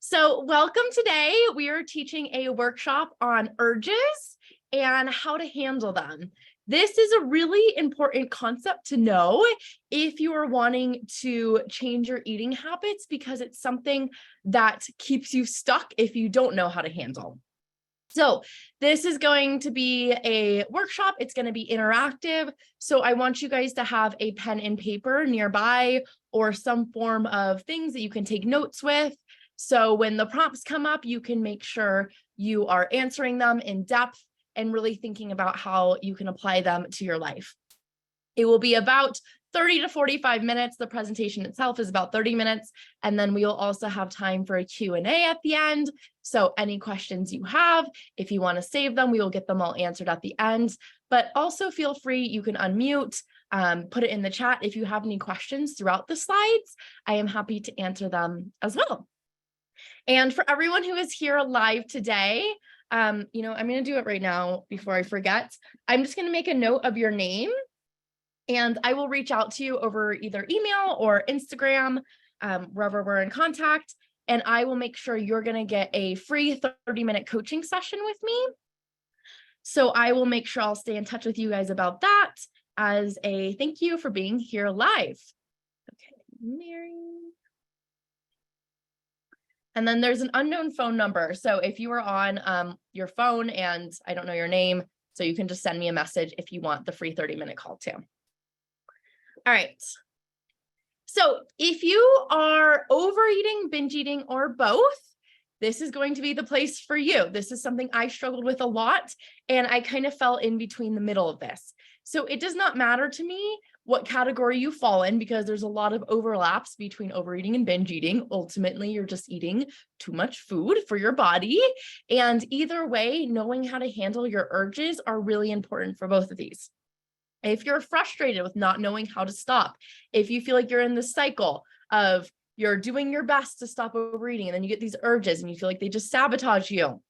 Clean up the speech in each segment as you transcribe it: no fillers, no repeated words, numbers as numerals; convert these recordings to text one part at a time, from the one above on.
So welcome today. We are teaching a workshop on urges and how to handle them. This is a really important concept to know if you are wanting to change your eating habits because it's something that keeps you stuck if you don't know how to handle. So this is going to be a workshop. It's going to be interactive. So I want you guys to have a pen and paper nearby or some form of things that you can take notes with. So when the prompts come up, you can make sure you are answering them in depth and really thinking about how you can apply them to your life. It will be about 30 to 45 minutes. The presentation itself is about 30 minutes. And then we will also have time for a Q&A at the end. So any questions you have, if you want to save them, we will get them all answered at the end. But also feel free, you can unmute, put it in the chat if you have any questions throughout the slides. I am happy to answer them as well. And for everyone who is here live today, I'm going to do it right now before I forget. I'm just going to make a note of your name. And I will reach out to you over either email or Instagram, wherever we're in contact. And I will make sure you're going to get a free 30-minute coaching session with me. So I will make sure I'll stay in touch with you guys about that as a thank you for being here live. Okay, Mary. And then there's an unknown phone number. So if you are on your phone and I don't know your name, so you can just send me a message if you want the free 30-minute call too. All right. So if you are overeating, binge eating, or both, this is going to be the place for you. This is something I struggled with a lot, and I kind of fell in between the middle of this. So it does not matter to me what category you fall in because there's a lot of overlaps between overeating and binge eating. Ultimately, you're just eating too much food for your body. And either way, knowing how to handle your urges are really important for both of these. If you're frustrated with not knowing how to stop, if you feel like you're in this cycle of you're doing your best to stop overeating and then you get these urges and you feel like they just sabotage you.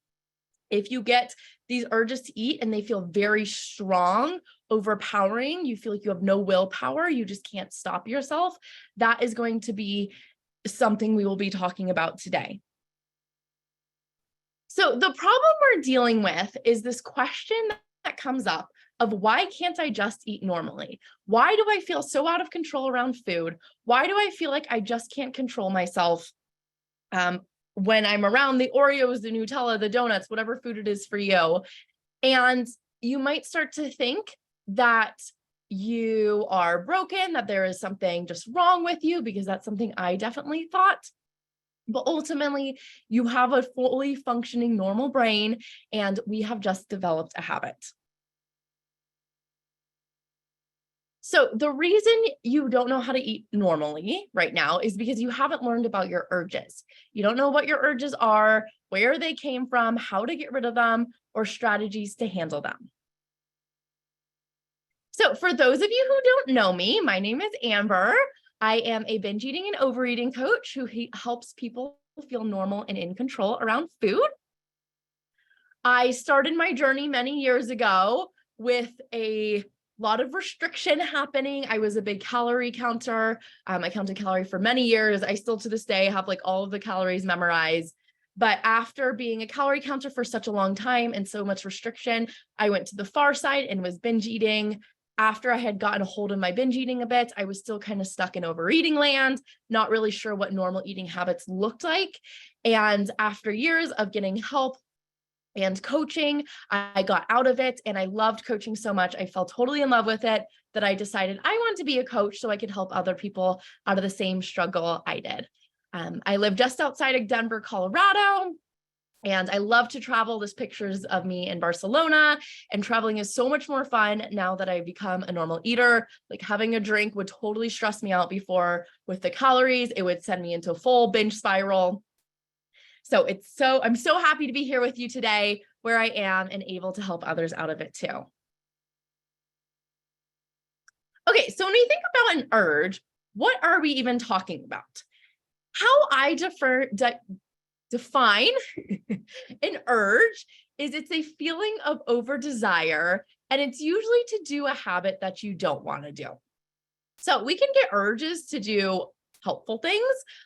If you get these urges to eat and they feel very strong, overpowering, you feel like you have no willpower, you just can't stop yourself, that is going to be something we will be talking about today. So the problem we're dealing with is this question that comes up of why can't I just eat normally? Why do I feel so out of control around food? Why do I feel like I just can't control myself when I'm around the Oreos, the Nutella, the donuts, whatever food it is for you? And you might start to think that you are broken, that there is something just wrong with you, because that's something I definitely thought. But ultimately, you have a fully functioning normal brain, and we have just developed a habit. So the reason you don't know how to eat normally right now is because you haven't learned about your urges. You don't know what your urges are, where they came from, how to get rid of them, or strategies to handle them. So for those of you who don't know me, my name is Amber. I am a binge eating and overeating coach who helps people feel normal and in control around food. I started my journey many years ago with a lot of restriction happening. I was a big calorie counter. I counted calories for many years. I still to this day have like all of the calories memorized. But after being a calorie counter for such a long time and so much restriction, I went to the far side and was binge eating. After I had gotten a hold of my binge eating a bit, I was still kind of stuck in overeating land, not really sure what normal eating habits looked like. And after years of getting help and coaching, I got out of it and I loved coaching so much. I fell totally in love with it that I decided I wanted to be a coach so I could help other people out of the same struggle I did. I live just outside of Denver, Colorado, and I love to travel. There's pictures of me in Barcelona, and traveling is so much more fun now that I've become a normal eater. Like having a drink would totally stress me out before with the calories. It would send me into a full binge spiral. So I'm so happy to be here with you today where I am and able to help others out of it too. Okay, so when we think about an urge, what are we even talking about? How I define an urge is it's a feeling of over desire, and it's usually to do a habit that you don't want to do. So we can get urges to do helpful things.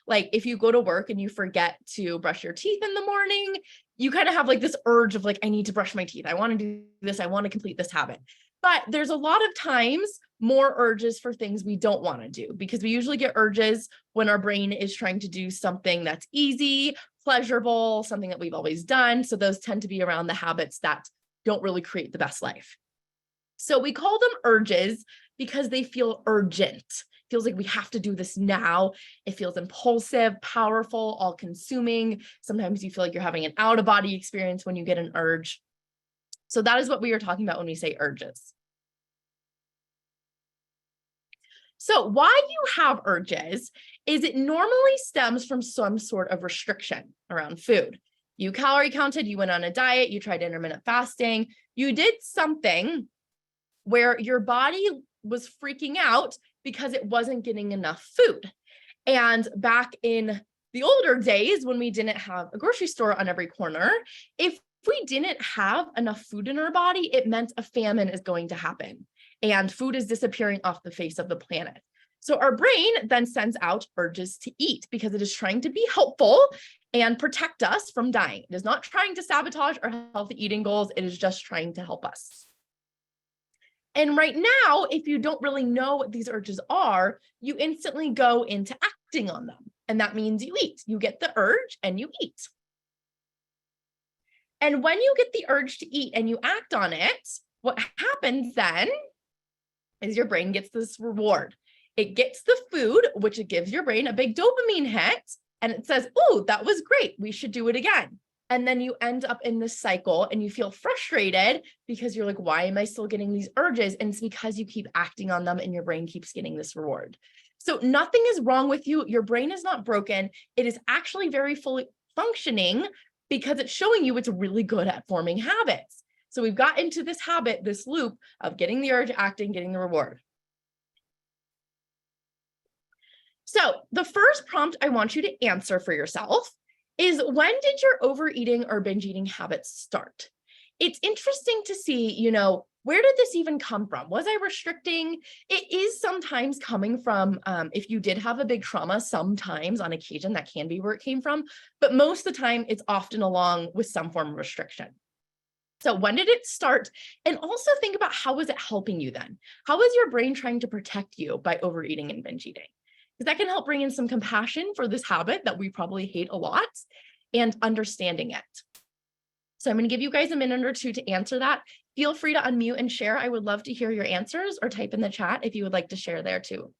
Like if you go to work and you forget to brush your teeth in the morning, you kind of have like this urge of like, I need to brush my teeth. I want to do this. I want to complete this habit. But there's a lot of times more urges for things we don't want to do, because we usually get urges when our brain is trying to do something that's easy, pleasurable, something that we've always done. So those tend to be around the habits that don't really create the best life. So we call them urges because they feel urgent. Feels like we have to do this now. It feels impulsive, powerful, all-consuming. Sometimes you feel like you're having an out-of-body experience when you get an urge. So that is what we are talking about when we say urges. So why you have urges is it normally stems from some sort of restriction around food. You calorie counted, you went on a diet, you tried intermittent fasting, you did something where your body was freaking out because it wasn't getting enough food. And back in the older days when we didn't have a grocery store on every corner, if we didn't have enough food in our body, it meant a famine is going to happen and food is disappearing off the face of the planet. So our brain then sends out urges to eat because it is trying to be helpful and protect us from dying. It is not trying to sabotage our healthy eating goals. It is just trying to help us. And right now, if you don't really know what these urges are, you instantly go into acting on them. And that means you eat. You get the urge and you eat. And when you get the urge to eat and you act on it, what happens then is your brain gets this reward. It gets the food, which it gives your brain a big dopamine hit, and it says, oh, that was great. We should do it again. And then you end up in this cycle and you feel frustrated because you're like, why am I still getting these urges? And it's because you keep acting on them and your brain keeps getting this reward. So nothing is wrong with you. Your brain is not broken. It is actually very fully functioning because it's showing you it's really good at forming habits. So we've got into this habit, this loop of getting the urge, acting, getting the reward. So the first prompt I want you to answer for yourself is, when did your overeating or binge eating habits start? It's interesting to see, where did this even come from? Was I restricting? It is sometimes coming from, if you did have a big trauma, sometimes on occasion, that can be where it came from. But most of the time, it's often along with some form of restriction. So when did it start? And also think about, how was it helping you then? How is your brain trying to protect you by overeating and binge eating? Because that can help bring in some compassion for this habit that we probably hate a lot and understanding it. So I'm going to give you guys a minute or two to answer that. Feel free to unmute and share. I would love to hear your answers, or type in the chat if you would like to share there too.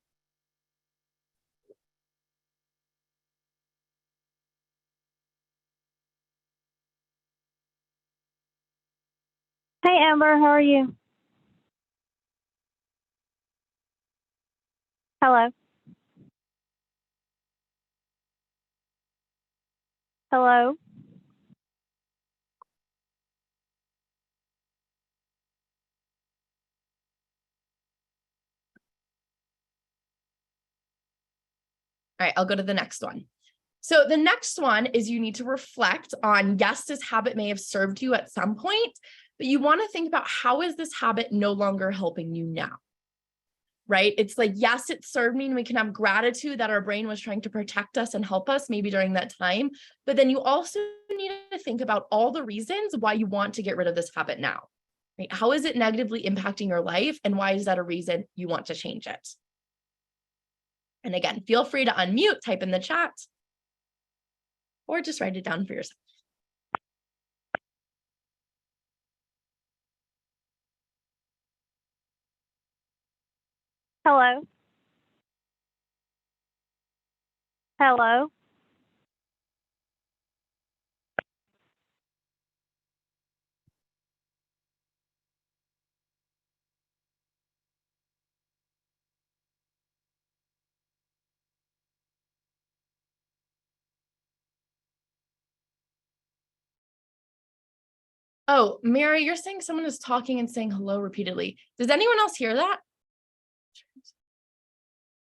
Hey, Amber, how are you? Hello? Hello? All right, I'll go to the next one. So the next one is, you need to reflect on, yes, this habit may have served you at some point, but you want to think about, how is this habit no longer helping you now? Right? It's like, yes, it served me, and we can have gratitude that our brain was trying to protect us and help us maybe during that time. But then you also need to think about all the reasons why you want to get rid of this habit now. Right? How is it negatively impacting your life? And why is that a reason you want to change it? And again, feel free to unmute, type in the chat, or just write it down for yourself. Hello? Hello? Oh, Mary, you're saying someone is talking and saying hello repeatedly. Does anyone else hear that?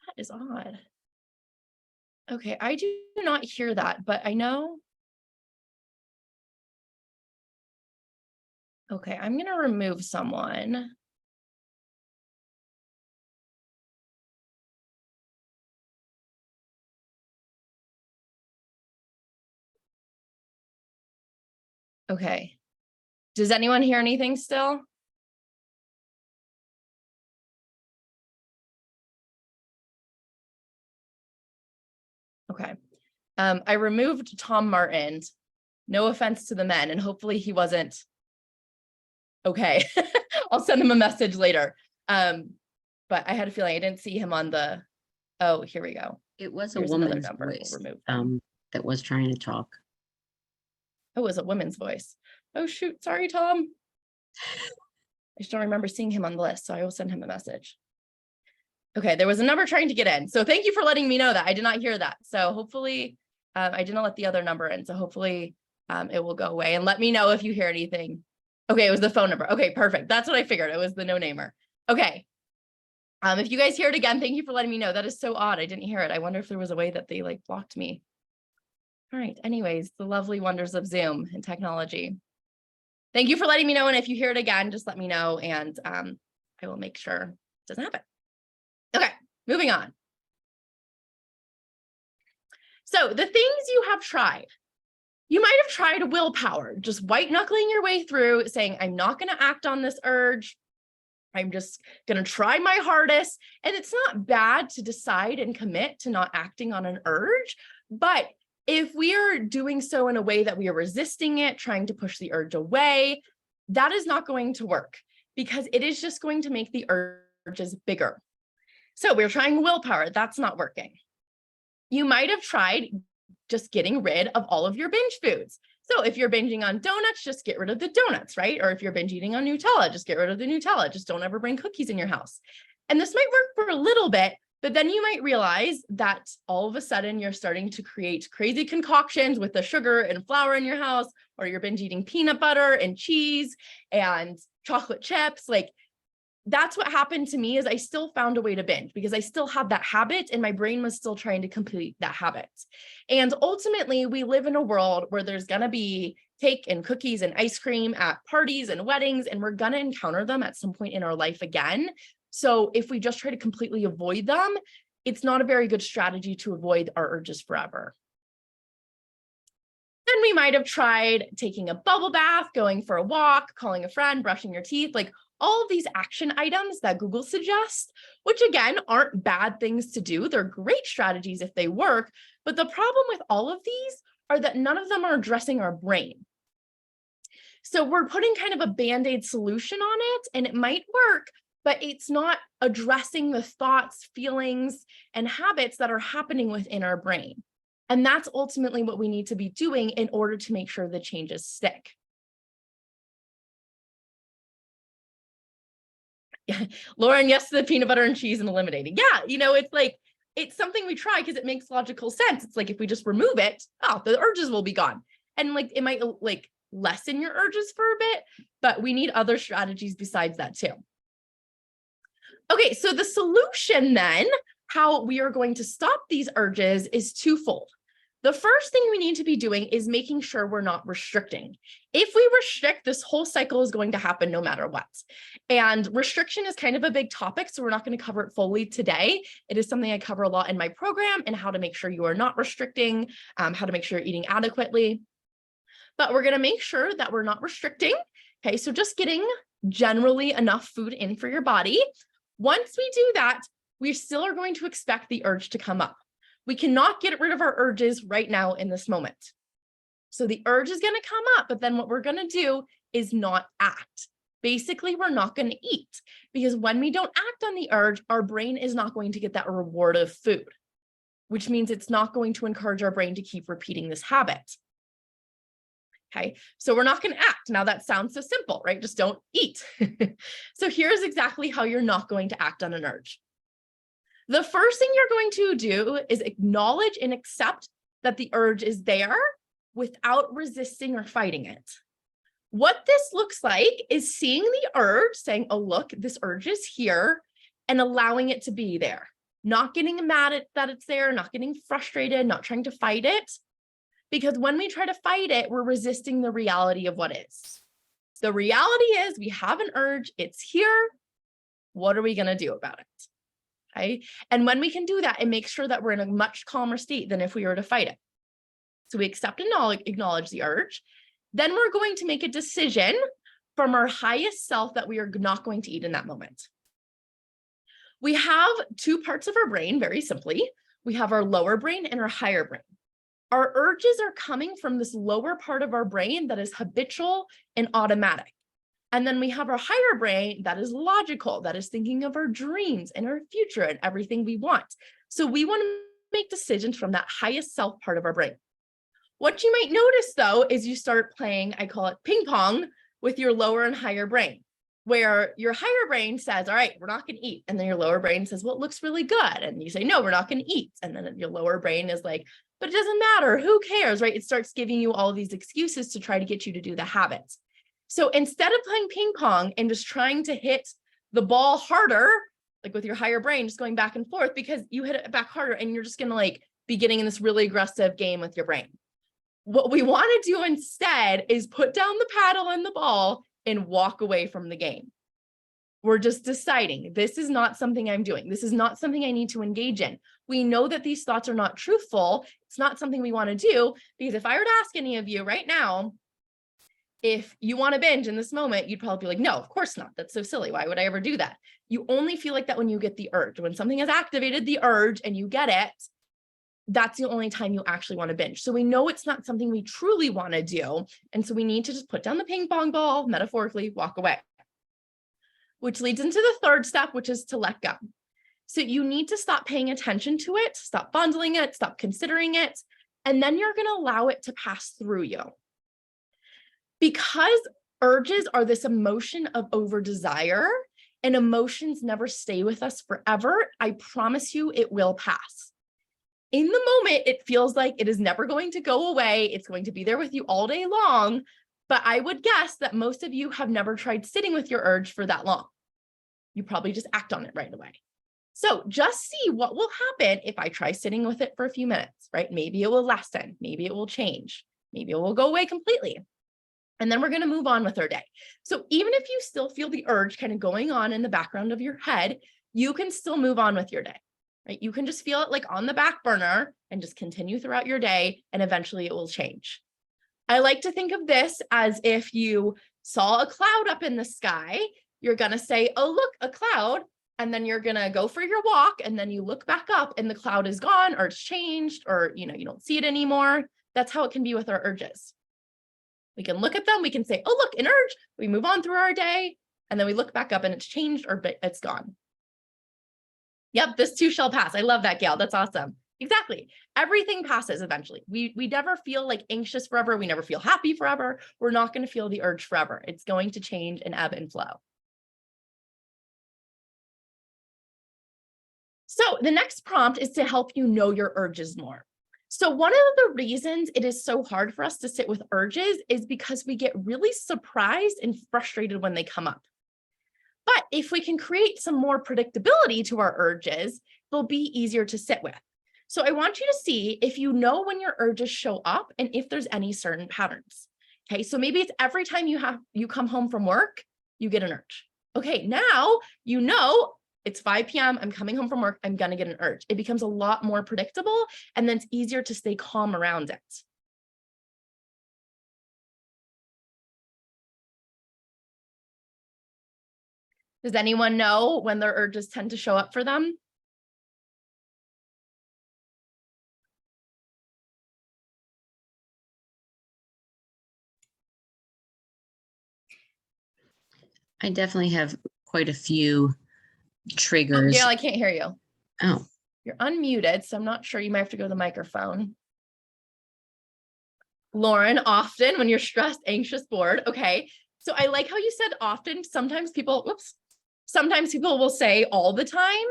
That is odd. Okay, I do not hear that, but I know. Okay, I'm going to remove someone. Okay. Does anyone hear anything still? Okay. I removed Tom Martin. No offense to the men, and hopefully he wasn't okay. I'll send him a message later. But I had a feeling I didn't see him on the, oh, here we go. It was Here's a another woman's number. voice We'll remove them. that was trying to talk. Oh, it was a woman's voice. Oh, shoot. Sorry, Tom. I just don't remember seeing him on the list, so I will send him a message. Okay, there was a number trying to get in. So thank you for letting me know that. I did not hear that. So hopefully, I didn't let the other number in. So hopefully it will go away, and let me know if you hear anything. Okay, it was the phone number. Okay, perfect. That's what I figured. It was the no-namer. Okay. If you guys hear it again, thank you for letting me know. That is so odd. I didn't hear it. I wonder if there was a way that they like blocked me. All right. Anyways, the lovely wonders of Zoom and technology. Thank you for letting me know. And if you hear it again, just let me know, and I will make sure it doesn't happen. Okay, moving on. So the things you have tried, you might have tried willpower, just white knuckling your way through, saying, I'm not going to act on this urge. I'm just going to try my hardest. And it's not bad to decide and commit to not acting on an urge. But if we are doing so in a way that we are resisting it, trying to push the urge away, that is not going to work, because it is just going to make the urges bigger. So we're trying willpower. That's not working. You might have tried just getting rid of all of your binge foods. So if you're binging on donuts, just get rid of the donuts, right? Or if you're binge eating on Nutella, just get rid of the Nutella. Just don't ever bring cookies in your house. And this might work for a little bit, but then you might realize that all of a sudden you're starting to create crazy concoctions with the sugar and flour in your house, or you're binge eating peanut butter and cheese and chocolate chips. Like, that's what happened to me, is I still found a way to binge because I still had that habit and my brain was still trying to complete that habit. And ultimately, we live in a world where there's going to be cake and cookies and ice cream at parties and weddings, and we're going to encounter them at some point in our life again. So if we just try to completely avoid them, it's not a very good strategy to avoid our urges forever. Then we might have tried taking a bubble bath, going for a walk, calling a friend, brushing your teeth, like all of these action items that Google suggests, which again, aren't bad things to do. They're great strategies if they work. But the problem with all of these are that none of them are addressing our brain. So we're putting kind of a Band-Aid solution on it, and it might work, but it's not addressing the thoughts, feelings, and habits that are happening within our brain. And that's ultimately what we need to be doing in order to make sure the changes stick. Yeah, Lauren, yes to the peanut butter and cheese and eliminating. Yeah, it's like, it's something we try because it makes logical sense. It's like, if we just remove it, oh, the urges will be gone. And like, it might like lessen your urges for a bit, but we need other strategies besides that too. Okay, so the solution then, how we are going to stop these urges, is twofold. The first thing we need to be doing is making sure we're not restricting. If we restrict, this whole cycle is going to happen no matter what. And restriction is kind of a big topic, so we're not going to cover it fully today. It is something I cover a lot in my program, and how to make sure you are not restricting, how to make sure you're eating adequately. But we're going to make sure that we're not restricting. Okay, so just getting generally enough food in for your body. Once we do that, we still are going to expect the urge to come up. We cannot get rid of our urges right now in this moment. So the urge is going to come up, but then what we're going to do is not act. Basically, we're not going to eat, because when we don't act on the urge, our brain is not going to get that reward of food, which means it's not going to encourage our brain to keep repeating this habit. Okay, so we're not going to act. Now that sounds so simple, right? Just don't eat. So here's exactly how you're not going to act on an urge. The first thing you're going to do is acknowledge and accept that the urge is there without resisting or fighting it. What this looks like is seeing the urge, saying, oh, look, this urge is here, and allowing it to be there. Not getting mad at that it's there, not getting frustrated, not trying to fight it. Because when we try to fight it, we're resisting the reality of what is. The reality is we have an urge, it's here. What are we going to do about it? Okay. And when we can do that, it makes sure that we're in a much calmer state than if we were to fight it. So we accept and acknowledge the urge. Then we're going to make a decision from our highest self that we are not going to eat in that moment. We have two parts of our brain, very simply. We have our lower brain and our higher brain. Our urges are coming from this lower part of our brain that is habitual and automatic. And then we have our higher brain that is logical, that is thinking of our dreams and our future and everything we want. So we want to make decisions from that highest self part of our brain. What you might notice though, is you start playing, I call it ping pong, with your lower and higher brain, where your higher brain says, all right, we're not going to eat. And then your lower brain says, well, it looks really good. And you say, no, we're not going to eat. And then your lower brain is like, but it doesn't matter. Who cares, right? It starts giving you all of these excuses to try to get you to do the habits. So instead of playing ping pong and just trying to hit the ball harder, like with your higher brain, just going back and forth because you hit it back harder and you're just going to like be getting in this really aggressive game with your brain. What we want to do instead is put down the paddle and the ball and walk away from the game. We're just deciding this is not something I'm doing. This is not something I need to engage in. We know that these thoughts are not truthful. It's not something we want to do, because if I were to ask any of you right now, if you want to binge in this moment, you'd probably be like, no, of course not. That's so silly. Why would I ever do that? You only feel like that when you get the urge. When something has activated the urge and you get it, that's the only time you actually want to binge. So we know it's not something we truly want to do. And so we need to just put down the ping pong ball, metaphorically walk away. Which leads into the third step, which is to let go. So you need to stop paying attention to it, stop fondling it, stop considering it, and then you're going to allow it to pass through you. Because urges are this emotion of over desire, and emotions never stay with us forever, I promise you it will pass. In the moment, it feels like it is never going to go away. It's going to be there with you all day long. But I would guess that most of you have never tried sitting with your urge for that long. You probably just act on it right away. So just see what will happen if I try sitting with it for a few minutes, right? Maybe it will lessen. Maybe it will change. Maybe it will go away completely. And then we're going to move on with our day. So even if you still feel the urge kind of going on in the background of your head, you can still move on with your day. Right? You can just feel it like on the back burner and just continue throughout your day, and eventually it will change. I like to think of this as if you saw a cloud up in the sky, you're going to say, oh, look, a cloud. And then you're going to go for your walk. And then you look back up and the cloud is gone, or it's changed, or, you don't see it anymore. That's how it can be with our urges. We can look at them. We can say, oh, look, an urge. We move on through our day. And then we look back up and it's changed or it's gone. Yep, this too shall pass. I love that, Gail. That's awesome. Exactly. Everything passes eventually. We never feel like anxious forever. We never feel happy forever. We're not going to feel the urge forever. It's going to change and ebb and flow. So the next prompt is to help you know your urges more. So one of the reasons it is so hard for us to sit with urges is because we get really surprised and frustrated when they come up. But if we can create some more predictability to our urges, they'll be easier to sit with. So I want you to see if you know when your urges show up and if there's any certain patterns. Okay, so maybe it's every time you come home from work, you get an urge. Okay, now you know it's 5 p.m. I'm coming home from work. I'm going to get an urge. It becomes a lot more predictable, and then it's easier to stay calm around it. Does anyone know when their urges tend to show up for them? I definitely have quite a few triggers. Oh, Gail, I can't hear you. Oh. You're unmuted, so I'm not sure. You might have to go to the microphone. Lauren, often when you're stressed, anxious, bored. Okay. So I like how you said often. Sometimes people will say all the time.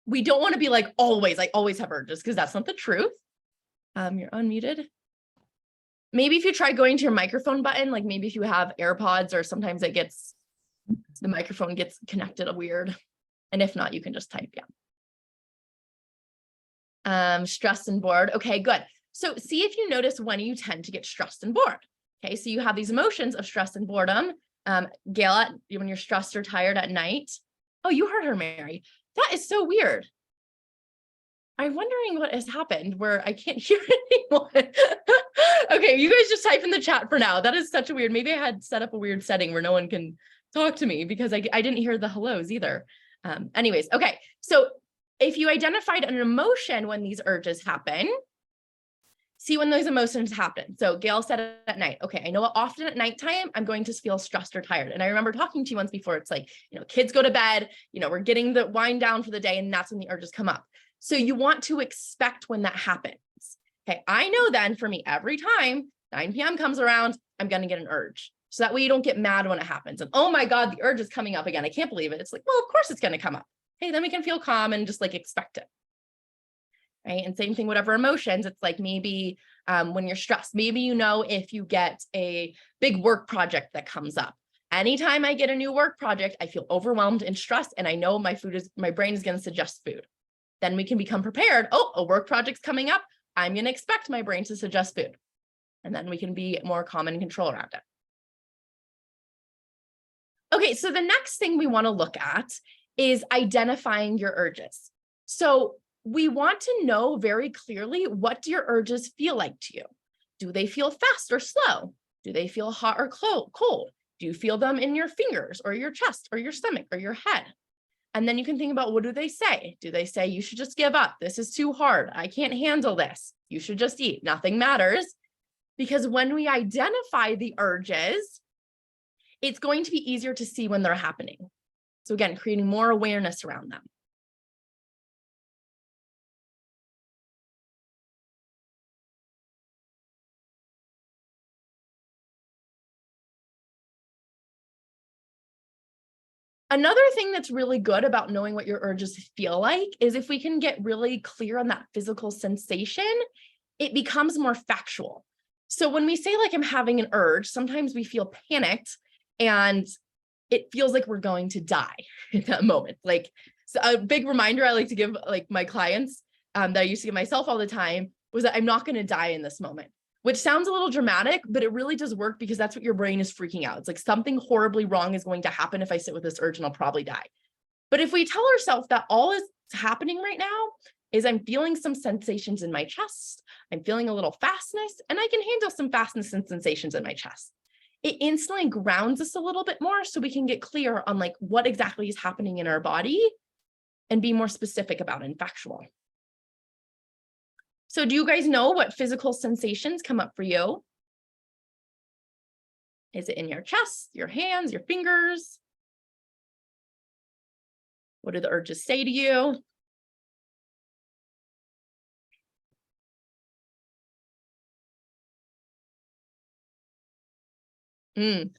We don't want to be like always, I always have urges, because that's not the truth. You're unmuted. Maybe if you try going to your microphone button, like maybe if you have AirPods, or sometimes the microphone gets connected weird. And if not, you can just type, yeah. Stressed and bored. Okay, good. So see if you notice when you tend to get stressed and bored. Okay, so you have these emotions of stress and boredom. Gail, when you're stressed or tired at night. Oh, you heard her, Mary. That is so weird. I'm wondering what has happened where I can't hear anyone. Okay, Okay, you guys just type in the chat for now. That is such a weird, maybe I had set up a weird setting where no one can talk to me because I didn't hear the hellos either. Anyways, okay. So if you identified an emotion when these urges happen, see when those emotions happen. So Gail said at night, okay, I know often at nighttime, I'm going to feel stressed or tired. And I remember talking to you once before, it's like, kids go to bed, we're getting the wind down for the day, and that's when the urges come up. So you want to expect when that happens. Okay, I know then for me, every time 9 p.m. comes around, I'm going to get an urge. So that way you don't get mad when it happens. And oh my God, the urge is coming up again. I can't believe it. It's like, well, of course it's going to come up. Hey, then we can feel calm and just like expect it. Right. And same thing, whatever emotions, it's like maybe when you're stressed, maybe if you get a big work project that comes up. Anytime I get a new work project, I feel overwhelmed and stressed, and I know my brain is going to suggest food. Then we can become prepared. Oh, a work project's coming up. I'm going to expect my brain to suggest food. And then we can be more calm and in control around it. Okay, so the next thing we want to look at is identifying your urges. So we want to know very clearly, what do your urges feel like to you? Do they feel fast or slow? Do they feel hot or cold? Do you feel them in your fingers or your chest or your stomach or your head? And then you can think about, what do they say? Do they say, you should just give up? This is too hard. I can't handle this. You should just eat. Nothing matters. Because when we identify the urges, it's going to be easier to see when they're happening. So again, creating more awareness around them. Another thing that's really good about knowing what your urges feel like is if we can get really clear on that physical sensation, it becomes more factual. So when we say like, I'm having an urge, sometimes we feel panicked and it feels like we're going to die in that moment. Like, so a big reminder I like to give like my clients that I used to give myself all the time was that I'm not going to die in this moment, which sounds a little dramatic, but it really does work because that's what your brain is freaking out. It's like something horribly wrong is going to happen if I sit with this urge and I'll probably die. But if we tell ourselves that all is happening right now is I'm feeling some sensations in my chest, I'm feeling a little fastness, and I can handle some fastness and sensations in my chest. It instantly grounds us a little bit more so we can get clear on like what exactly is happening in our body and be more specific about it and factual. So do you guys know what physical sensations come up for you? Is it in your chest, your hands, your fingers? What do the urges say to you?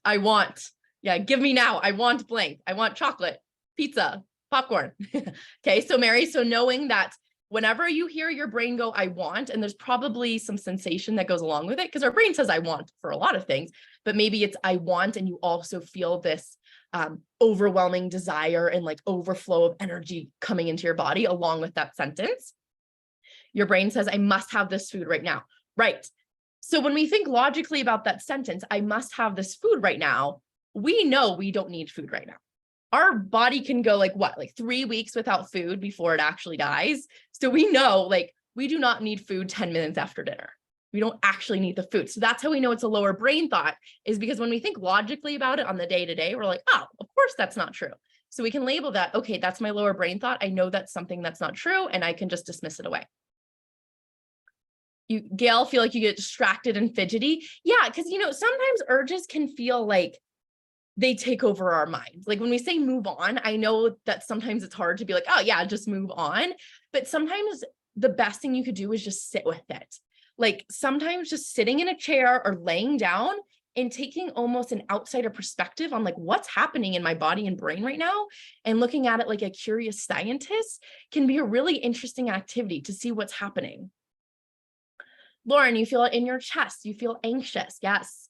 I want, give me now. I want blank. I want chocolate, pizza, popcorn. Okay, so Mary, so knowing that whenever you hear your brain go, I want, and there's probably some sensation that goes along with it, because our brain says I want for a lot of things, but maybe it's I want, and you also feel this overwhelming desire and like overflow of energy coming into your body along with that sentence. Your brain says, I must have this food right now. Right. So when we think logically about that sentence, I must have this food right now, we know we don't need food right now. Our body can go like 3 weeks without food before it actually dies. So we know like we do not need food 10 minutes after dinner. We don't actually need the food. So that's how we know it's a lower brain thought, is because when we think logically about it on the day-to-day, we're like, oh, of course that's not true. So we can label that, okay, that's my lower brain thought. I know that's something that's not true, and I can just dismiss it away. You, Gail, feel like you get distracted and fidgety? Yeah, because sometimes urges can feel like they take over our minds. Like when we say move on, I know that sometimes it's hard to be like, oh yeah, just move on. But sometimes the best thing you could do is just sit with it. Like sometimes just sitting in a chair or laying down and taking almost an outsider perspective on like what's happening in my body and brain right now, and looking at it like a curious scientist can be a really interesting activity to see what's happening. Lauren, you feel it in your chest. You feel anxious. Yes.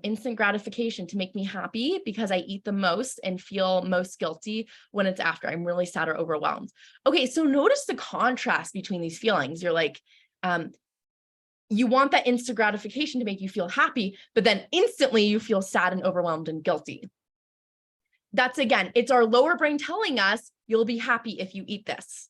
Instant gratification to make me happy because I eat the most and feel most guilty when it's after I'm really sad or overwhelmed. Okay, so notice the contrast between these feelings. You're like, you want that instant gratification to make you feel happy, but then instantly you feel sad and overwhelmed and guilty. That's again, it's our lower brain telling us you'll be happy if you eat this.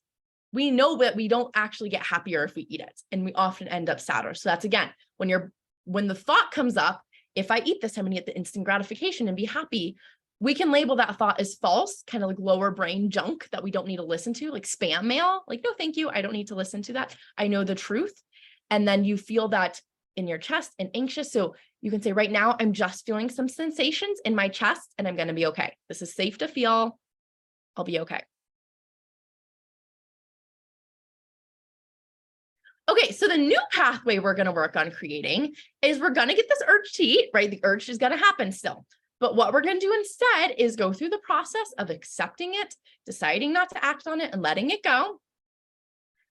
We know that we don't actually get happier if we eat it, and we often end up sadder. So that's again, when your when the thought comes up, if I eat this, I'm gonna get the instant gratification and be happy. We can label that thought as false, kind of like lower brain junk that we don't need to listen to, like spam mail. Like, no, thank you. I don't need to listen to that. I know the truth. And then you feel that in your chest and anxious. So you can say, right now, I'm just feeling some sensations in my chest and I'm going to be okay. This is safe to feel. I'll be okay. Okay, so the new pathway we're going to work on creating is we're going to get this urge to eat, right? The urge is going to happen still. But what we're going to do instead is go through the process of accepting it, deciding not to act on it, and letting it go.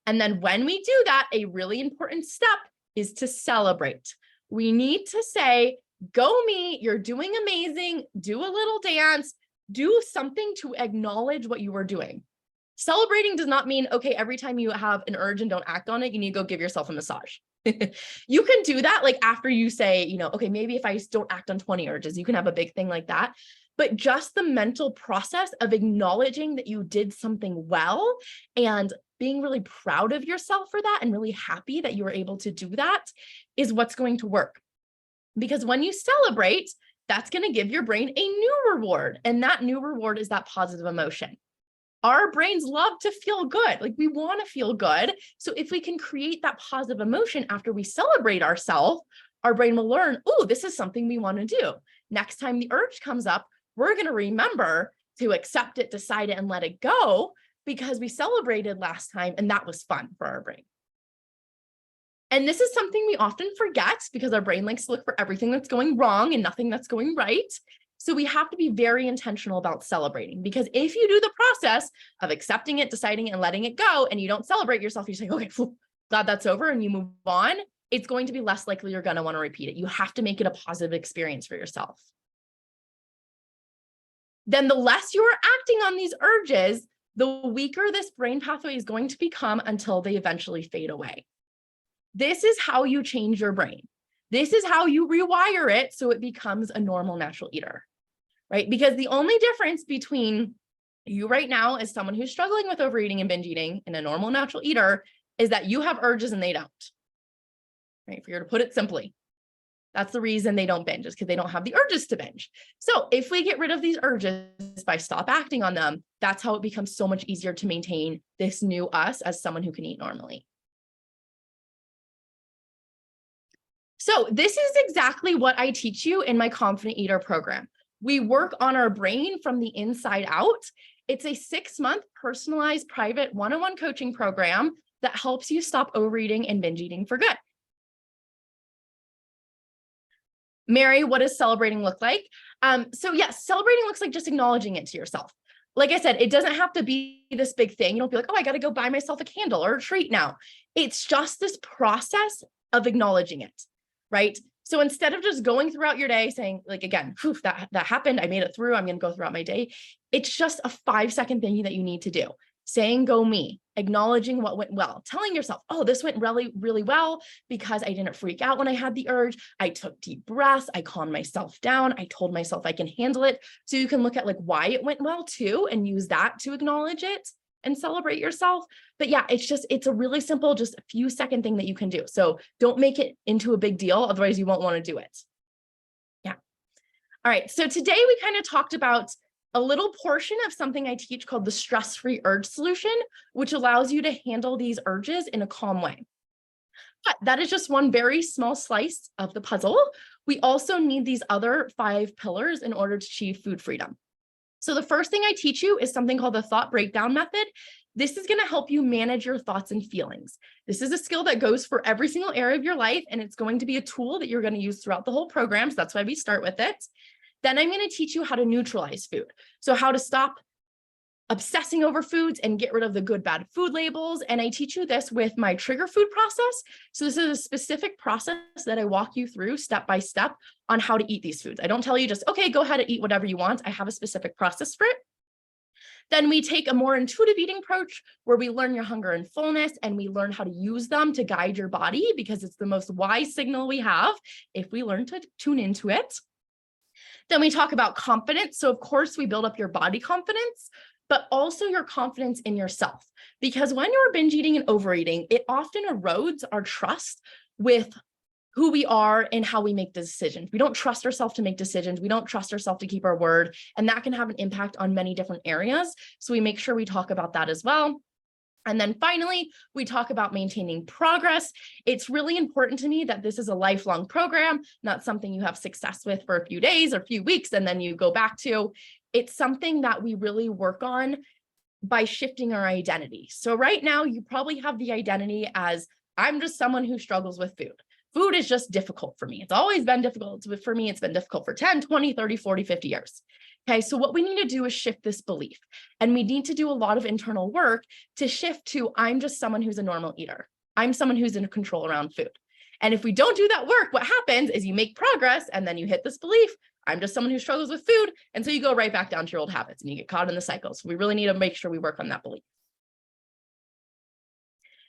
And then when we do that, a really important step is to celebrate. We need to say, go me, you're doing amazing, do a little dance, do something to acknowledge what you were doing. Celebrating does not mean, okay, every time you have an urge and don't act on it, you need to go give yourself a massage. You can do that like after you say, okay, maybe if I don't act on 20 urges, you can have a big thing like that. But just the mental process of acknowledging that you did something well and being really proud of yourself for that and really happy that you were able to do that is what's going to work. Because when you celebrate, that's going to give your brain a new reward. And that new reward is that positive emotion. Our brains love to feel good. Like we want to feel good. So if we can create that positive emotion after we celebrate ourselves, our brain will learn, oh, this is something we want to do. Next time the urge comes up, we're going to remember to accept it, decide it, and let it go because we celebrated last time and that was fun for our brain. And this is something we often forget because our brain likes to look for everything that's going wrong and nothing that's going right. So we have to be very intentional about celebrating because if you do the process of accepting it, deciding it, and letting it go, and you don't celebrate yourself, you say, okay, glad that's over, and you move on, it's going to be less likely you're going to want to repeat it. You have to make it a positive experience for yourself. Then the less you are acting on these urges, the weaker this brain pathway is going to become until they eventually fade away. This is how you change your brain. This is how you rewire it so it becomes a normal natural eater, right? Because the only difference between you right now as someone who's struggling with overeating and binge eating and a normal natural eater is that you have urges and they don't, right? For you to put it simply, that's the reason they don't binge is because they don't have the urges to binge. So if we get rid of these urges by stop acting on them, that's how it becomes so much easier to maintain this new us as someone who can eat normally. So this is exactly what I teach you in my Confident Eater program. We work on our brain from the inside out. It's a 6-month personalized private one-on-one coaching program that helps you stop overeating and binge eating for good. Mary, what does celebrating look like? So yes, celebrating looks like just acknowledging it to yourself. Like I said, it doesn't have to be this big thing. You don't be like, oh, I got to go buy myself a candle or a treat now. It's just this process of acknowledging it. Right? So instead of just going throughout your day saying like, again, that happened, I made it through, I'm going to go throughout my day. It's just a 5-second thing that you need to do. Saying go me, acknowledging what went well, telling yourself, oh, this went really, really well because I didn't freak out when I had the urge. I took deep breaths. I calmed myself down. I told myself I can handle it. So you can look at like why it went well too, and use that to acknowledge it and celebrate yourself. But yeah, it's a really simple, just a few second thing that you can do. So don't make it into a big deal. Otherwise you won't want to do it. Yeah. All right. So today we kind of talked about a little portion of something I teach called the stress-free urge solution, which allows you to handle these urges in a calm way. But that is just one very small slice of the puzzle. We also need these other 5 pillars in order to achieve food freedom. So the first thing I teach you is something called the thought breakdown method. This is going to help you manage your thoughts and feelings. This is a skill that goes for every single area of your life, and it's going to be a tool that you're going to use throughout the whole program. So that's why we start with it. Then I'm going to teach you how to neutralize food. So how to stop obsessing over foods and get rid of the good, bad food labels. And I teach you this with my trigger food process. So this is a specific process that I walk you through step by step on how to eat these foods. I don't tell you just, okay, go ahead and eat whatever you want. I have a specific process for it. Then we take a more intuitive eating approach where we learn your hunger and fullness and we learn how to use them to guide your body because it's the most wise signal we have if we learn to tune into it. Then we talk about confidence. So of course we build up your body confidence, but also your confidence in yourself. Because when you're binge eating and overeating, it often erodes our trust with who we are and how we make decisions. We don't trust ourselves to make decisions. We don't trust ourselves to keep our word, and that can have an impact on many different areas. So we make sure we talk about that as well. And then finally, we talk about maintaining progress. It's really important to me that this is a lifelong program, not something you have success with for a few days or a few weeks and then you go back to. It's something that we really work on by shifting our identity. So right now, you probably have the identity as, I'm just someone who struggles with food. Food is just difficult for me. It's always been difficult for me. It's been difficult for 10, 20, 30, 40, 50 years. Okay, so what we need to do is shift this belief. And we need to do a lot of internal work to shift to, I'm just someone who's a normal eater. I'm someone who's in control around food. And if we don't do that work, what happens is you make progress and then you hit this belief, I'm just someone who struggles with food. And so you go right back down to your old habits and you get caught in the cycle. So we really need to make sure we work on that belief.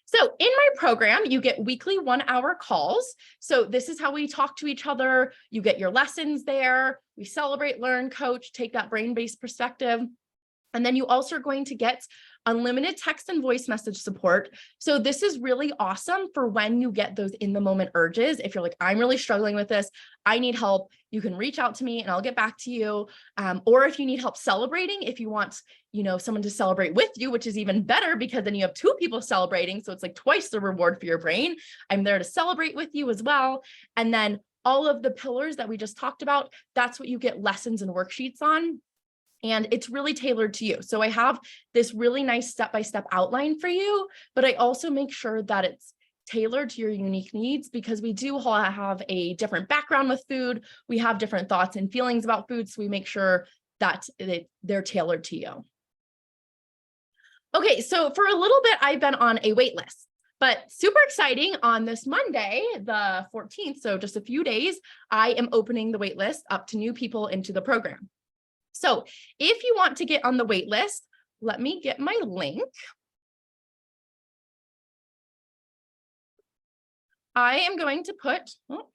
So in my program, you get weekly 1-hour calls. So this is how we talk to each other. You get your lessons there. We celebrate, learn, coach, take that brain-based perspective. And then you also are going to get unlimited text and voice message support. So this is really awesome for when you get those in the moment urges. If you're like, I'm really struggling with this, I need help, you can reach out to me and I'll get back to you. Or if you need help celebrating, if you want, someone to celebrate with you, which is even better because then you have 2 people celebrating. So it's like twice the reward for your brain. I'm there to celebrate with you as well. And then all of the pillars that we just talked about, that's what you get lessons and worksheets on. And it's really tailored to you. So I have this really nice step-by-step outline for you, but I also make sure that it's tailored to your unique needs because we do have a different background with food. We have different thoughts and feelings about food. So we make sure that they're tailored to you. Okay, so for a little bit, I've been on a wait list, but super exciting on this Monday, the 14th, so just a few days, I am opening the wait list up to new people into the program. So if you want to get on the wait list, let me get my link. I am going to put, oh,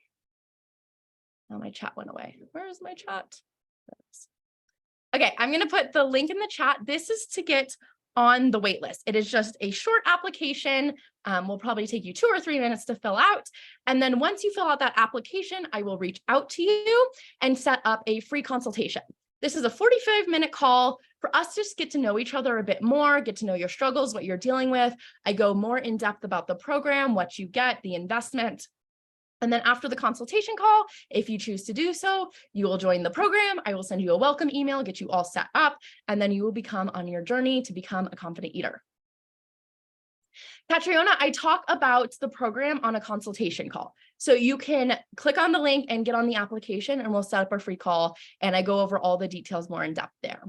my chat went away. Where is my chat? Okay, I'm going to put the link in the chat. This is to get on the wait list. It is just a short application. Will probably take you 2 or 3 minutes to fill out. And then once you fill out that application, I will reach out to you and set up a free consultation. This is a 45-minute call for us to just get to know each other a bit more, get to know your struggles, what you're dealing with. I go more in depth about the program, what you get, the investment. And then after the consultation call, if you choose to do so, you will join the program. I will send you a welcome email, get you all set up, and then you will become on your journey to become a confident eater. Catriona, I talk about the program on a consultation call. So you can click on the link and get on the application and we'll set up a free call. And I go over all the details more in depth there.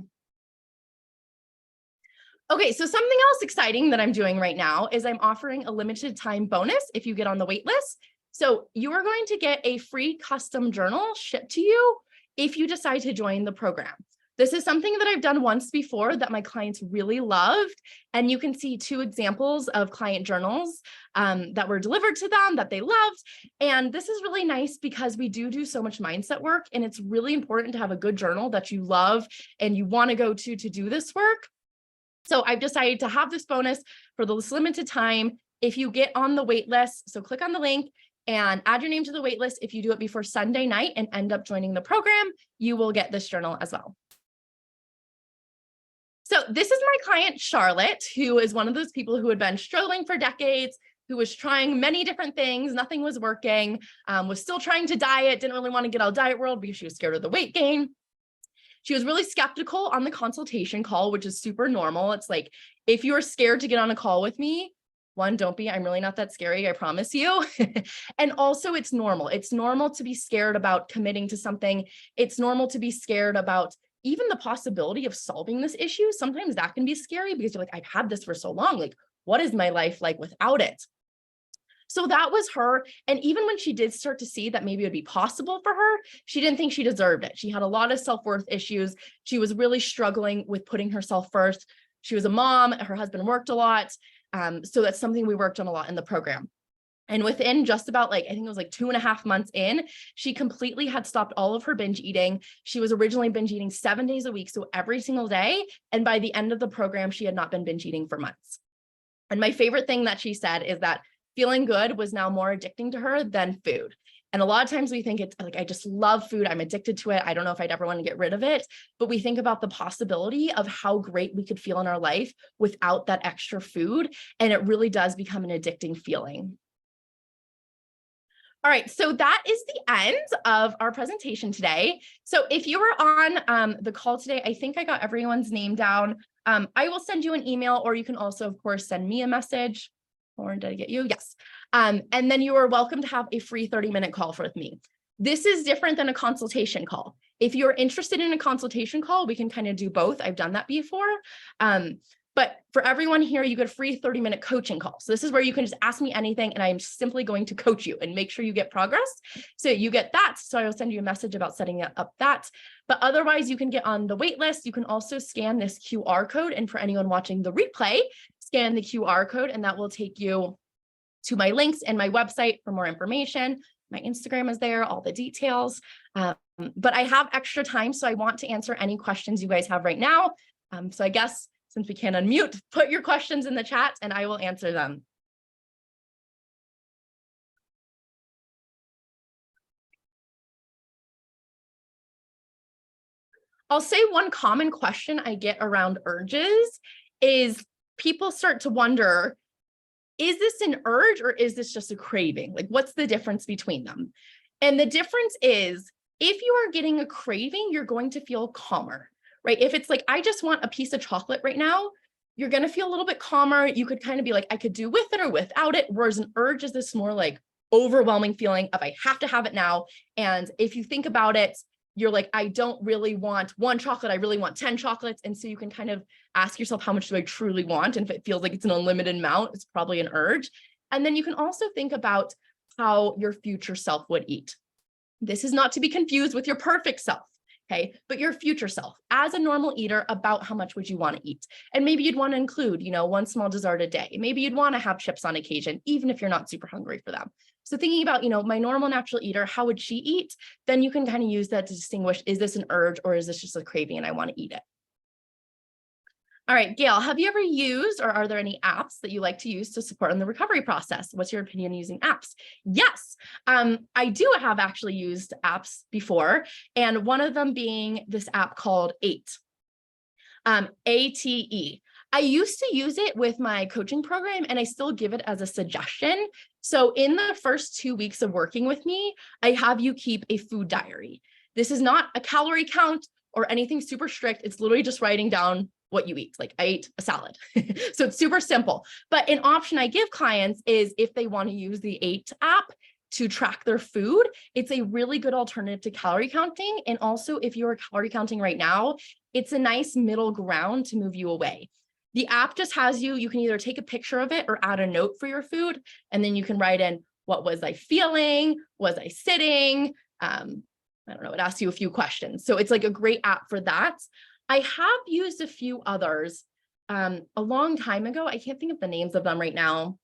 Okay, so something else exciting that I'm doing right now is I'm offering a limited time bonus if you get on the wait list. So you are going to get a free custom journal shipped to you if you decide to join the program. This is something that I've done once before that my clients really loved. And you can see 2 examples of client journals that were delivered to them that they loved. And this is really nice because we do so much mindset work. And it's really important to have a good journal that you love and you want to go to do this work. So I've decided to have this bonus for this limited time. If you get on the wait list, so click on the link and add your name to the wait list. If you do it before Sunday night and end up joining the program, you will get this journal as well. So this is my client, Charlotte, who is one of those people who had been struggling for decades, who was trying many different things. Nothing was working, was still trying to diet, didn't really want to get out of diet world because she was scared of the weight gain. She was really skeptical on the consultation call, which is super normal. It's like, if you're scared to get on a call with me, 1, don't be, I'm really not that scary, I promise you. And also it's normal. It's normal to be scared about committing to something. It's normal to be scared about even the possibility of solving this issue. Sometimes that can be scary because you're like, I've had this for so long. Like, what is my life like without it? So that was her. And even when she did start to see that maybe it would be possible for her, she didn't think she deserved it. She had a lot of self-worth issues. She was really struggling with putting herself first. She was a mom. Her husband worked a lot. So that's something we worked on a lot in the program. And within just about I think it was 2.5 months in, she completely had stopped all of her binge eating. She was originally binge eating 7 days a week, so every single day. And by the end of the program, she had not been binge eating for months. And my favorite thing that she said is that feeling good was now more addicting to her than food. And a lot of times we think it's like, I just love food. I'm addicted to it. I don't know if I'd ever want to get rid of it. But we think about the possibility of how great we could feel in our life without that extra food. And it really does become an addicting feeling. All right, so that is the end of our presentation today. So if you were on the call today, I think I got everyone's name down. I will send you an email, or you can also, of course, send me a message. Lauren, did I get you? Yes. And then you are welcome to have a free 30-minute call with me. This is different than a consultation call. If you're interested in a consultation call, we can kind of do both. I've done that before. But for everyone here, you get a free 30-minute coaching call. So this is where you can just ask me anything, and I'm simply going to coach you and make sure you get progress. So you get that. So I will send you a message about setting up that. But otherwise, you can get on the wait list. You can also scan this QR code. And for anyone watching the replay, scan the QR code, and that will take you to my links and my website for more information. My Instagram is there, all the details. But I have extra time, so I want to answer any questions you guys have right now. So I guess, since we can't unmute, put your questions in the chat and I will answer them. I'll say one common question I get around urges is people start to wonder, is this an urge or is this just a craving? Like, what's the difference between them? And the difference is, if you are getting a craving, you're going to feel calmer. Right? If it's like, I just want a piece of chocolate right now, you're going to feel a little bit calmer. You could kind of be like, I could do with it or without it. Whereas an urge is this more like overwhelming feeling of I have to have it now. And if you think about it, you're like, I don't really want one chocolate. I really want 10 chocolates. And so you can kind of ask yourself, how much do I truly want? And if it feels like it's an unlimited amount, it's probably an urge. And then you can also think about how your future self would eat. This is not to be confused with your perfect self. Okay, but your future self, as a normal eater, about how much would you want to eat? And maybe you'd want to include, one small dessert a day. Maybe you'd want to have chips on occasion, even if you're not super hungry for them. So thinking about, my normal natural eater, how would she eat? Then you can kind of use that to distinguish, is this an urge or is this just a craving and I want to eat it? All right, Gail, have you ever used, or are there any apps that you like to use to support in the recovery process? What's your opinion on using apps? Yes, I do have actually used apps before, and one of them being this app called ATE, ATE. I used to use it with my coaching program, and I still give it as a suggestion. So in the first 2 weeks of working with me, I have you keep a food diary. This is not a calorie count or anything super strict. It's literally just writing down what you eat. Like, I ate a salad. So it's super simple. But an option I give clients is, if they want to use the ATE app to track their food, it's a really good alternative to calorie counting. And also, if you're calorie counting right now, it's a nice middle ground to move you away. The app just has you can either take a picture of it or add a note for your food. And then you can write in, what was I feeling? Was I sitting? I don't know, it asks you a few questions. So it's like a great app for that. I have used a few others a long time ago. I can't think of the names of them right now.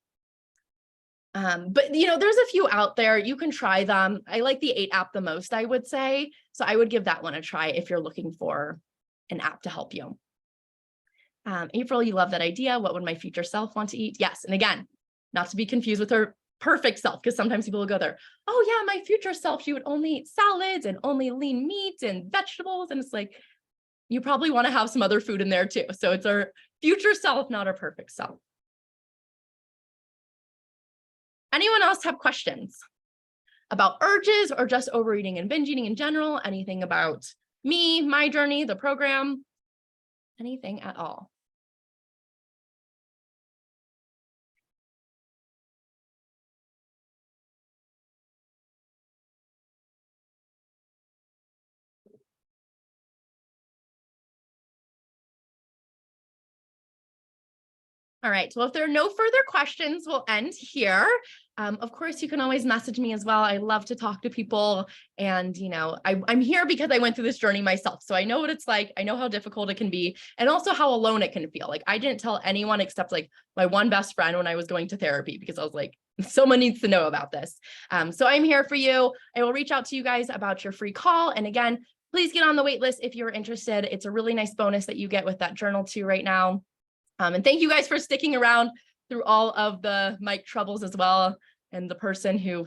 But there's a few out there. You can try them. I like the ATE app the most, I would say. So I would give that one a try if you're looking for an app to help you. April, you love that idea. What would my future self want to eat? Yes. And again, not to be confused with her perfect self, because sometimes people will go there, oh yeah, my future self, she would only eat salads and only lean meat and vegetables. And it's like, you probably want to have some other food in there too. So it's our future self, not our perfect self. Anyone else have questions about urges or just overeating and binge eating in general? Anything about me, my journey, the program, anything at all? All right, well, if there are no further questions, we'll end here. Of course, you can always message me as well. I love to talk to people. And, I'm here because I went through this journey myself. So I know what it's like. I know how difficult it can be, and also how alone it can feel. Like, I didn't tell anyone except like my one best friend when I was going to therapy, because I was like, someone needs to know about this. So I'm here for you. I will reach out to you guys about your free call. And again, please get on the wait list if you're interested. It's a really nice bonus that you get with that journal too right now. And thank you guys for sticking around through all of the mic troubles as well, and the person who